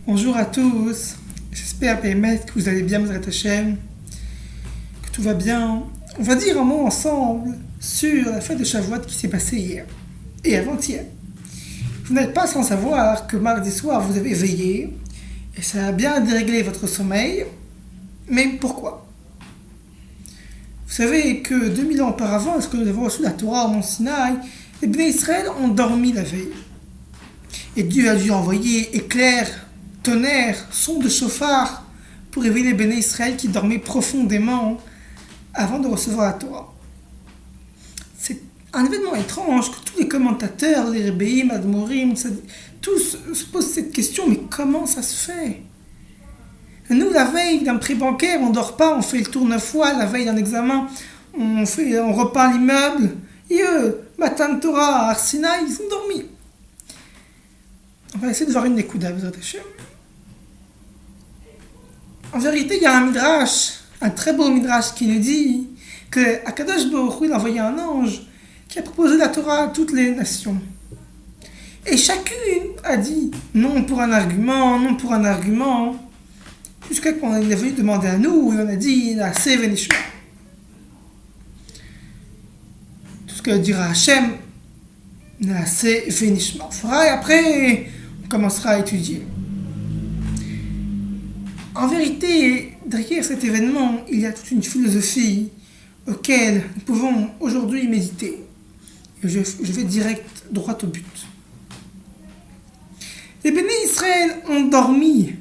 Bonjour à tous, j'espère Bémet que vous allez bien, Mzrat Hashem, que tout va bien. On va dire un mot ensemble sur la fête de Shavuot qui s'est passée hier et avant-hier. Vous n'êtes pas sans savoir que mardi soir vous avez veillé et ça a bien déréglé votre sommeil, mais pourquoi? Vous savez que 2000 ans auparavant, lorsque nous avons reçu la Torah au Mont Sinaï, les Bnei Israël ont dormi la veille. Et Dieu a dû envoyer éclairs, tonnerre, son de chauffard pour réveiller les Béné Israël qui dormaient profondément avant de recevoir la Torah. C'est un événement étrange que tous les commentateurs, les Rebbeim, Admorim, tous se posent cette question, mais comment ça se fait? Nous, la veille d'un prêt bancaire, on ne dort pas, on fait le tour 9 fois, la veille d'un examen, on repeint l'immeuble, et eux, Matan Torah, Arsina, ils ont dormi. On va essayer de voir une Nekuda, Bezrat Hashem. En vérité, il y a un midrash, un très beau midrash qui nous dit que Akadosh Baruch Hu a envoyé un ange qui a proposé la Torah à toutes les nations. Et chacune a dit non pour un argument, non pour un argument, jusqu'à qu'on est venu demander à nous, et on a dit la Sevenishma. Tout ce que dira Hachem, la Sevenishma. On fera et après, on commencera à étudier. En vérité, derrière cet événement, il y a toute une philosophie auquel nous pouvons aujourd'hui méditer. Et je vais direct, droit au but. Les Béné Israël ont dormi.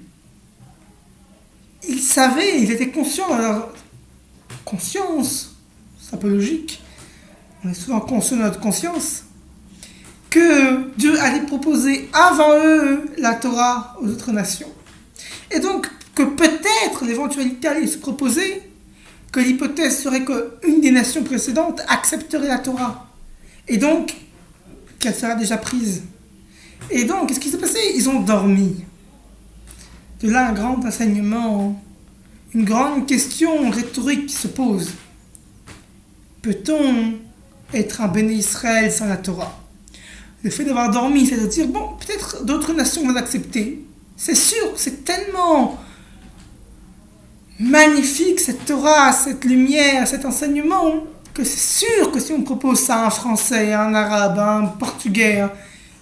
Ils savaient, ils étaient conscients dans leur conscience, c'est un peu logique, on est souvent conscient de notre conscience, que Dieu allait proposer avant eux la Torah aux autres nations. Et donc, que peut-être l'éventualité allait se proposer, que l'hypothèse serait qu'une des nations précédentes accepterait la Torah. Et donc, qu'elle sera déjà prise. Et donc, qu'est-ce qui s'est passé? Ils ont dormi. De là, un grand enseignement, une grande question rhétorique qui se pose. Peut-on être un Béné Israël sans la Torah? Le fait d'avoir dormi, c'est de dire, bon, peut-être d'autres nations vont l'accepter. C'est sûr, c'est tellement magnifique cette Torah, cette lumière, cet enseignement, que c'est sûr que si on propose ça à un Français, à un Arabe, à un Portugais,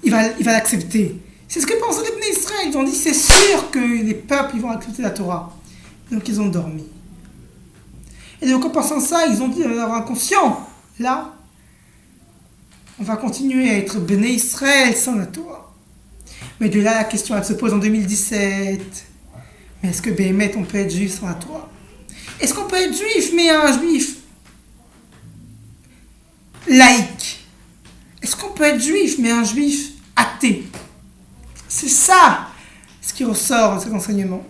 il va l'accepter. C'est ce que pensent les Bnei Israël. Ils ont dit, c'est sûr que les peuples ils vont accepter la Torah. Donc ils ont dormi. Et donc en pensant ça, ils ont dit, dans leur inconscient, là, on va continuer à être Bnei Israël sans la Torah. Mais de là, la question elle se pose en 2017. Mais est-ce que Béhémet, on peut être juif sans la Torah? Est-ce qu'on peut être juif, mais un juif laïque? Est-ce qu'on peut être juif, mais un juif athée? C'est ça ce qui ressort de cet enseignement.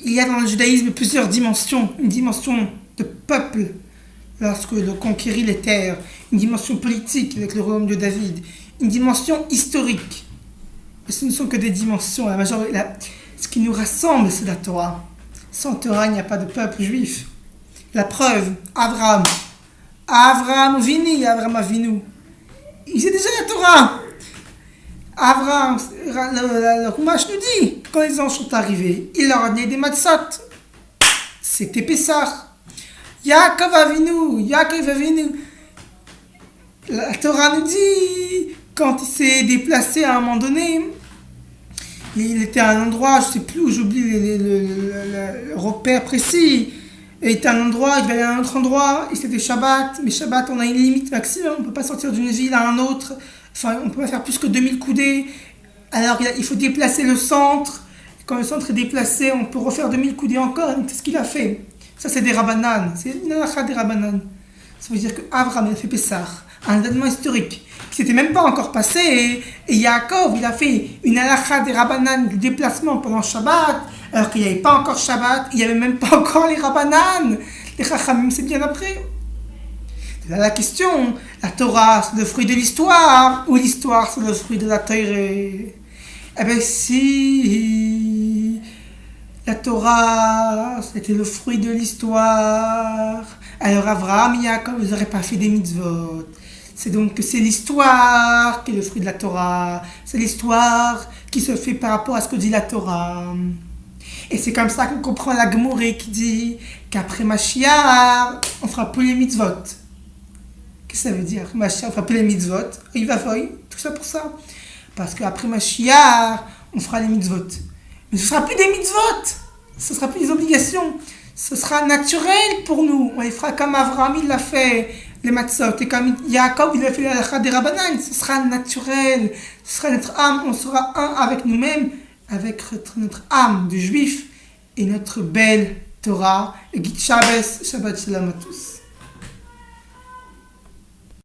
Il y a dans le judaïsme plusieurs dimensions. Une dimension de peuple, lorsque l'on conquérit les terres. Une dimension politique avec le royaume de David. Une dimension historique. Et ce ne sont que des dimensions. Ce qui nous rassemble, c'est la Torah. Sans Torah, il n'y a pas de peuple juif. La preuve, Abraham Avinu. Il sait déjà la Torah. Abraham, le Rumash nous dit, quand les anges sont arrivés, il leur a donné des matzot. C'était Pessah. Yaakov Avinu. La Torah nous dit, quand il s'est déplacé à un moment donné, il était à un endroit, je ne sais plus où, j'oublie le repère précis. Il était à un endroit, il devait aller à un autre endroit, et c'était Shabbat. Mais Shabbat, on a une limite maximum, on ne peut pas sortir d'une ville à un autre. Enfin, on ne peut pas faire plus que 2000 coudées. Alors, il faut déplacer le centre. Et quand le centre est déplacé, on peut refaire 2000 coudées encore. Donc, c'est ce qu'il a fait. Ça, c'est des Rabbanan. C'est une halakha des Rabbanan. Ça veut dire qu'Abraham, il a fait Pessah. Un événement historique qui s'était même pas encore passé. Et Yaakov, il a fait une halakha des Rabbanan du déplacement pendant Shabbat. Alors qu'il n'y avait pas encore Shabbat, il n'y avait même pas encore les Rabbanan. Les Chachamim, c'est bien après. Là, la question, la Torah, c'est le fruit de l'histoire, ou l'histoire, c'est le fruit de la Torah? Eh bien, si la Torah, c'était le fruit de l'histoire, alors Abraham et Yaakov, ils n'auraient pas fait des mitzvot. C'est l'histoire qui est le fruit de la Torah. C'est l'histoire qui se fait par rapport à ce que dit la Torah. Et c'est comme ça qu'on comprend la Gemoré qui dit qu'après Mashiach, on fera plus les mitzvot. Qu'est-ce que ça veut dire? Après Mashiach, on fera plus les mitzvot. Il va faire tout ça pour ça. Parce qu'après Mashiach, on fera les mitzvot. Mais ce ne sera plus des mitzvot. Ce ne sera plus des obligations. Ce sera naturel pour nous. On les fera comme Avraham, il l'a fait, les matzot. Et comme Yaakov, il a fait la des Rabbanan. Ce sera naturel. Ce sera notre âme. On sera un avec nous-mêmes, avec notre âme de juif et notre belle Torah. Et Shabbat Shalom à tous.